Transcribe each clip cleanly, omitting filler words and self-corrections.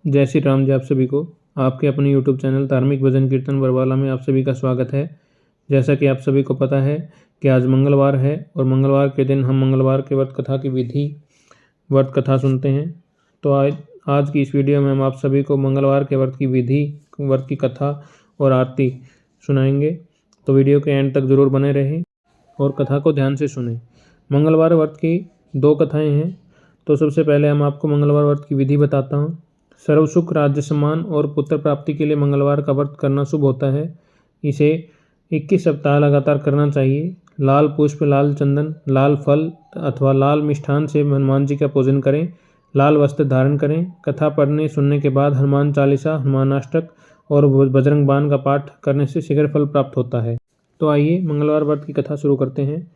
जय श्री राम जी। आप सभी को आपके अपने YouTube चैनल धार्मिक भजन कीर्तन बरवाला में आप सभी का स्वागत है। जैसा कि आप सभी को पता है कि आज मंगलवार है और मंगलवार के दिन हम मंगलवार के व्रत कथा की विधि व्रत कथा सुनते हैं। तो आज की इस वीडियो में हम आप सभी को मंगलवार के व्रत की विधि, व्रत की कथा और आरती सुनाएंगे। तो वीडियो के एंड तक जरूर बने रहें और कथा को ध्यान से सुनें। मंगलवार व्रत की 2 कथाएं हैं। तो सबसे पहले हम आपको मंगलवार व्रत की विधि बताता हूँ। सर्व सुख, राज्य सम्मान और पुत्र प्राप्ति के लिए मंगलवार का व्रत करना शुभ होता है। इसे 21 सप्ताह लगातार करना चाहिए। लाल पुष्प, लाल चंदन, लाल फल अथवा लाल मिष्ठान से हनुमान जी का पूजन करें। लाल वस्त्र धारण करें। कथा पढ़ने सुनने के बाद हनुमान चालीसा, हनुमानाष्टक और बजरंग बाण का पाठ करने से शीघ्र फल प्राप्त होता है। तो आइए मंगलवार व्रत की कथा शुरू करते हैं।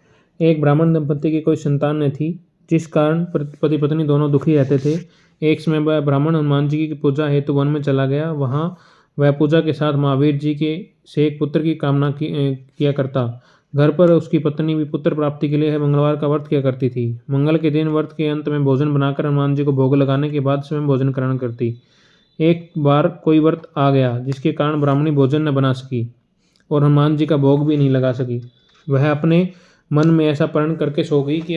एक ब्राह्मण दंपति की कोई संतान न थी, जिस कारण पति पत्नी दोनों दुखी रहते थे। एक समय वह ब्राह्मण हनुमान जी की पूजा हेतु वन में चला गया। वहाँ वह पूजा के साथ महावीर जी के से एक पुत्र की कामना किया करता। घर पर उसकी पत्नी भी पुत्र प्राप्ति के लिए मंगलवार का व्रत किया करती थी। मंगल के दिन व्रत के अंत में भोजन बनाकर हनुमान जी को भोग लगाने के बाद स्वयं भोजन ग्रहण करती। एक बार कोई व्रत आ गया जिसके कारण ब्राह्मणी भोजन न बना सकी और हनुमान जी का भोग भी नहीं लगा सकी। वह अपने मन में ऐसा प्रण करके सो गई कि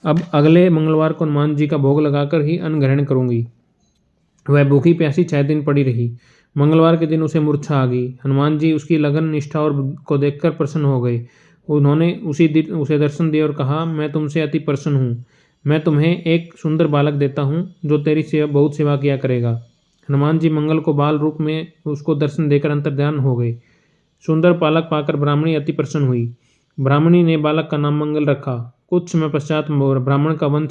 अगले मंगलवार को हनुमान जी का भोग लगाकर ही अन्न ग्रहण करूंगी। वह भूखी प्यासी 6 दिन पड़ी रही। मंगलवार के दिन उसे मूर्छा आ गई। हनुमान जी उसकी लगन, निष्ठा और को देखकर प्रसन्न हो गए। उन्होंने उसी दिन उसे दर्शन दिए और कहा, मैं तुमसे अति प्रसन्न हूँ। मैं तुम्हें एक सुंदर बालक देता हूँ जो तेरी बहुत सेवा किया करेगा। हनुमान जी मंगल को बाल रूप में उसको दर्शन देकर अंतर्ध्यान हो गए। सुंदर बालक पाकर ब्राह्मणी अति प्रसन्न हुई। ब्राह्मणी ने बालक का नाम मंगल रखा। कुछ समय पश्चात ब्राह्मण वन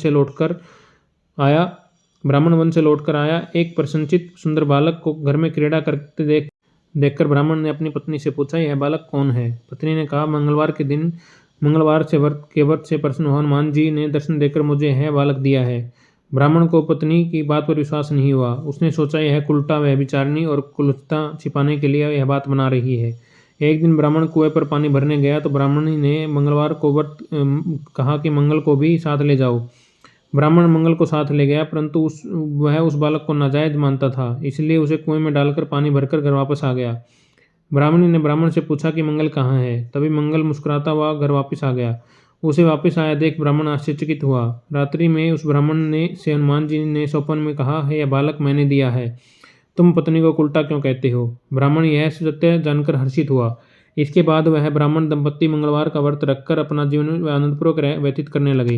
से लौटकर आया एक प्रसन्नचित सुंदर बालक को घर में क्रीड़ा करते देखकर ब्राह्मण ने अपनी पत्नी से पूछा, यह बालक कौन है? पत्नी ने कहा, मंगलवार से व्रत से प्रसन्न हनुमान जी ने दर्शन देकर मुझे यह बालक दिया है। ब्राह्मण को पत्नी की बात पर विश्वास नहीं हुआ। उसने सोचा, यह कुलटा व्यभिचारिणी और कुलता छिपाने के लिए यह बात बना रही है। एक दिन ब्राह्मण कुएं पर पानी भरने गया तो ब्राह्मणी ने मंगलवार को कहा कि मंगल को भी साथ ले जाओ। ब्राह्मण मंगल को साथ ले गया, परंतु वह उस बालक को नाजायज मानता था, इसलिए उसे कुएं में डालकर पानी भरकर घर वापस आ गया। ब्राह्मणी ने ब्राह्मण से पूछा कि मंगल कहाँ है? तभी मंगल मुस्कुराता हुआ घर वापस आ गया। उसे वापस आया देख ब्राह्मण आश्चर्यचकित हुआ। रात्रि में उस ब्राह्मण ने से हनुमान जी ने स्वप्न में कहा, है यह बालक मैंने दिया है, तुम पत्नी को उल्टा क्यों कहते हो? ब्राह्मण यह सत्य जानकर हर्षित हुआ। इसके बाद वह ब्राह्मण दंपत्ति मंगलवार का व्रत रखकर अपना जीवन आनंदपूर्वक व्यतीत करने लगे।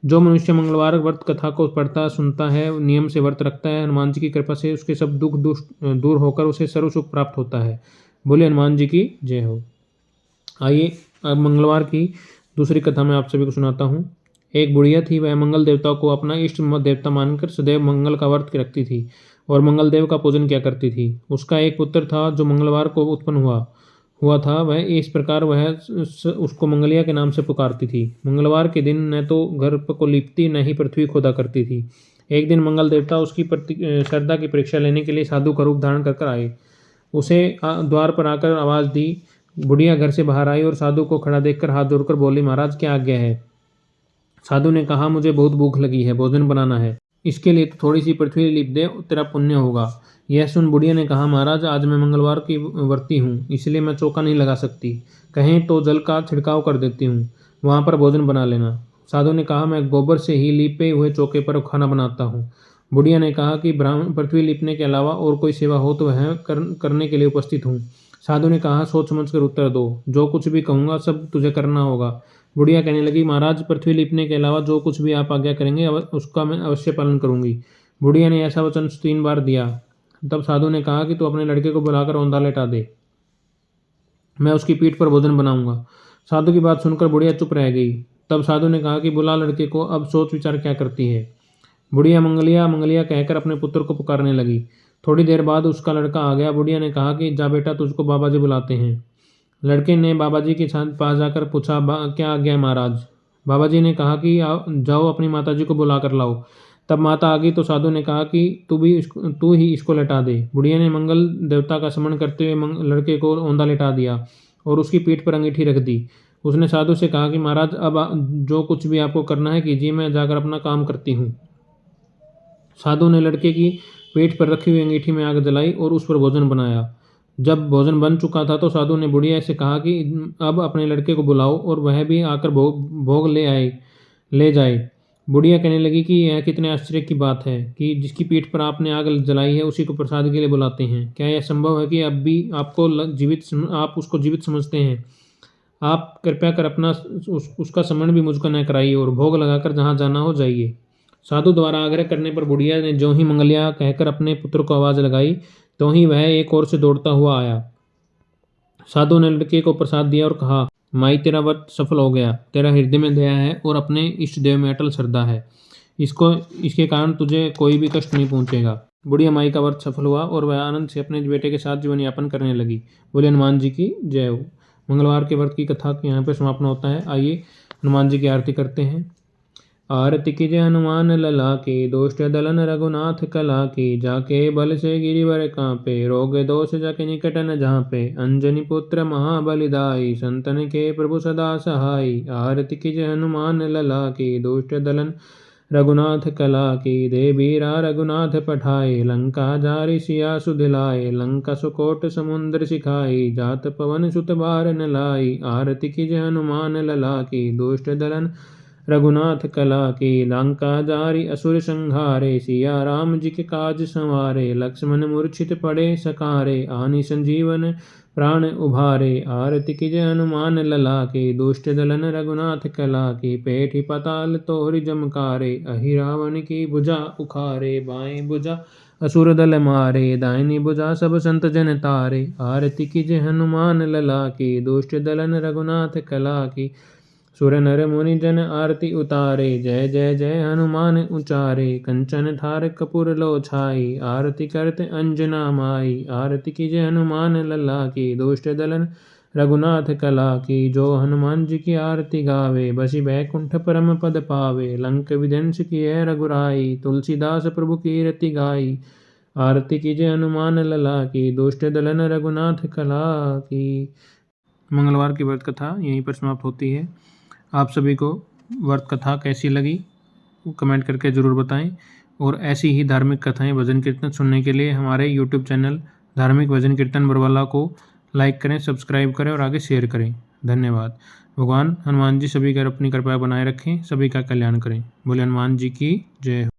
जो मनुष्य मंगलवार व्रत कथा को पढ़ता सुनता है, नियम से व्रत रखता है, हनुमान जी की कृपा से उसके सब दुख दूर होकर उसे सर्व सुख प्राप्त होता है। बोले हनुमान जी की जय हो। आइए अब मंगलवार की दूसरी कथा मैं आप सभी को सुनाता हूँ। एक बुढ़िया थी। वह मंगल देवता को अपना इष्ट देवता मानकर सदैव मंगल का व्रत रखती थी और मंगल देव का पूजन किया करती थी। उसका एक पुत्र था जो मंगलवार को उत्पन्न हुआ था। वह इस प्रकार वह उसको मंगलिया के नाम से पुकारती थी। मंगलवार के दिन न तो घर को लिपती न ही पृथ्वी खोदा करती थी। एक दिन मंगल देवता उसकी श्रद्धा की परीक्षा लेने के लिए साधु का रूप धारण कर आए। उसे द्वार पर आकर आवाज़ दी। बुढ़िया घर से बाहर आई और साधु को खड़ा देखकर हाथ जोड़कर बोली, महाराज क्या आज्ञा है? साधु ने कहा, मुझे बहुत भूख लगी है, भोजन बनाना है। इसके लिए तो थोड़ी सी पृथ्वी लिप दे, तेरा पुण्य होगा। यह सुन बुढ़िया ने कहा, महाराज आज मैं मंगलवार की व्रती हूँ, इसलिए मैं चौका नहीं लगा सकती। कहें तो जल का छिड़काव कर देती हूँ, वहाँ पर भोजन बना लेना। साधु ने कहा, मैं गोबर से ही लीपे हुए चौके पर खाना बनाता हूँ। बुढ़िया ने कहा कि पृथ्वी लिपने के अलावा और कोई सेवा हो तो वह करने के लिए उपस्थित हूँ। साधु ने कहा, सोच समझ कर उत्तर दो, जो कुछ भी कहूँगा सब तुझे करना होगा। बुढ़िया कहने लगी, महाराज पृथ्वी लिपने के अलावा जो कुछ भी आप आज्ञा करेंगे उसका मैं अवश्य पालन करूंगी। बुढ़िया ने ऐसा वचन 3 बार दिया। तब साधु ने कहा कि तू अपने लड़के को बुलाकर औंधा लेटा दे, मैं उसकी पीठ पर भोजन बनाऊंगा। साधु की बात सुनकर बुढ़िया चुप रह गई। तब साधु ने कहा कि बुला लड़के को, अब सोच विचार क्या करती है। बुढ़िया मंगलिया मंगलिया कहकर अपने पुत्र को पुकारने लगी। थोड़ी देर बाद उसका लड़का आ गया। बुढ़िया ने कहा कि जा बेटा, तुझको बाबा जी बुलाते हैं। लड़के ने बाबा जी के पास जाकर पूछा, क्या आज्ञा है महाराज? बाबा जी ने कहा कि जाओ अपनी माता जी को बुला कर लाओ। तब माता आ गई तो साधु ने कहा कि तू ही इसको लेटा दे। बुढ़िया ने मंगल देवता का स्मरण करते हुए लड़के को औंधा लेटा दिया और उसकी पीठ पर अंगीठी रख दी। उसने साधु से कहा कि महाराज अब जो कुछ भी आपको करना है कीजिए, मैं जाकर अपना काम करती हूँ। साधु ने लड़के की पेट पर रखी हुई अंगीठी में आग जलाई और उस पर भोजन बनाया। जब भोजन बन चुका था तो साधु ने बुढ़िया से कहा कि अब अपने लड़के को बुलाओ और वह भी आकर भोग ले जाए। बुढ़िया कहने लगी कि यह कितने आश्चर्य की बात है कि जिसकी पीठ पर आपने आग जलाई है उसी को प्रसाद के लिए बुलाते हैं। क्या यह संभव है कि अब भी आप उसको जीवित समझते हैं? आप कृपया कर अपना उसका स्मरण भी मुझको न कराइए और भोग लगाकर जहाँ जाना हो जाइए। साधु द्वारा आग्रह करने पर बुढ़िया ने जो ही मंगलिया कहकर अपने पुत्र को आवाज़ लगाई तो ही वह एक ओर से दौड़ता हुआ आया। साधु ने लड़के को प्रसाद दिया और कहा, माई तेरा व्रत सफल हो गया। तेरा हृदय में दया है और अपने इष्ट देव में अटल श्रद्धा है। इसके कारण तुझे कोई भी कष्ट नहीं पहुंचेगा। बुढ़िया माई का व्रत सफल हुआ और वह आनंद से अपने बेटे के साथ जीवन यापन करने लगी। बोले हनुमान जी की जय हो। मंगलवार के व्रत की कथा यहाँ पे समापन होता है। आइए हनुमान जी की आरती करते हैं। आरती की जय हनुमान लला की, दुष्ट दलन रघुनाथ कला की, जाके बल से गिरिवर कांपे, रोग दोष जाके निकट न झांपे, अंजनी पुत्र महाबलिदाई, संतन के प्रभु सदा सहाई। आरती की जय हनुमान लला की, दुष्ट दलन रघुनाथ कला की, दे बीरा रघुनाथ पठाए, लंका जारी सिया सुधिलाए, लंका सुकोट समुद्र सिखाई, जात पवन सुत बार न लाई। आरती की जय हनुमान लला की, दुष्ट दलन रघुनाथ कला की, लंका जारी असुर संहारे, सिया राम जी के काज संवारे, लक्ष्मण मूर्छित पड़े सकारे, आनि संजीवन प्राण उभारे। आरती की जय हनुमान लला की, दुष्ट दलन रघुनाथ कला की, पेठी पताल तोहरी जमकारे, अहि रावण की भुजा उखारे, बाएं भुजा असुर दल मारे, दाहिनी भुजा सब संत जन तारे। आरती की जय हनुमान लला की, दुष्ट दलन रघुनाथ कला की, सुर नर मुनि जन आरती उतारे, जय जय जय हनुमान उचारे, कंचन थार कपूर लो छाई, आरती करते अंजना माई। आरती की जय हनुमान लला की, दुष्ट दलन रघुनाथ कला की, जो हनुमान जी की आरती गावे, बसी बैकुंठ परम पद पावे, लंक विध्वंस किए रघुराई, तुलसीदास प्रभु कीरति गाई। आरती की जय हनुमान लला की, दुष्ट दलन रघुनाथ कला की। मंगलवार की व्रत कथा यहीं पर समाप्त होती है। आप सभी को व्रत कथा कैसी लगी कमेंट करके ज़रूर बताएं और ऐसी ही धार्मिक कथाएं भजन कीर्तन सुनने के लिए हमारे YouTube चैनल धार्मिक भजन कीर्तन बरवाला को लाइक करें, सब्सक्राइब करें और आगे शेयर करें। धन्यवाद। भगवान हनुमान जी सभी का अपनी कृपा बनाए रखें, सभी का कल्याण करें। बोले हनुमान जी की जय हो।